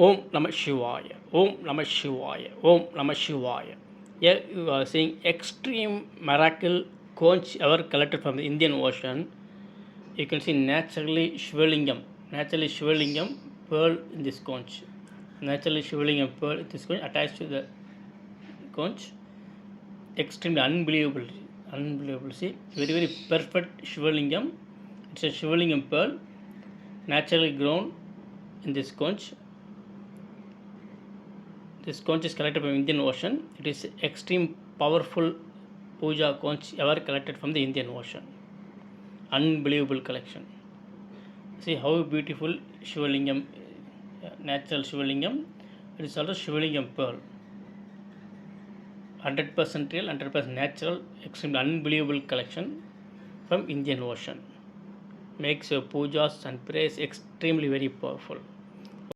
Om Namah Shivaya, Om Namah Shivaya, Om Namah Shivaya. Here you are seeing extreme miracle conch ever collected from the Indian Ocean. You can see naturally Shivalingam pearl in this conch. Naturally Shivalingam pearl in this conch attached to the conch. Extremely unbelievable. See, very perfect Shivalingam. It's a Shivalingam pearl naturally grown in this conch. This conch is collected from Indian Ocean. It is extreme powerful puja conch ever collected from the Indian Ocean. Unbelievable collection. See how beautiful Shivalingam, natural Shivalingam. It is also Shivalingam pearl. 100% real, 100% natural, extremely unbelievable collection from Indian Ocean. Makes your pujas and prayers extremely very powerful.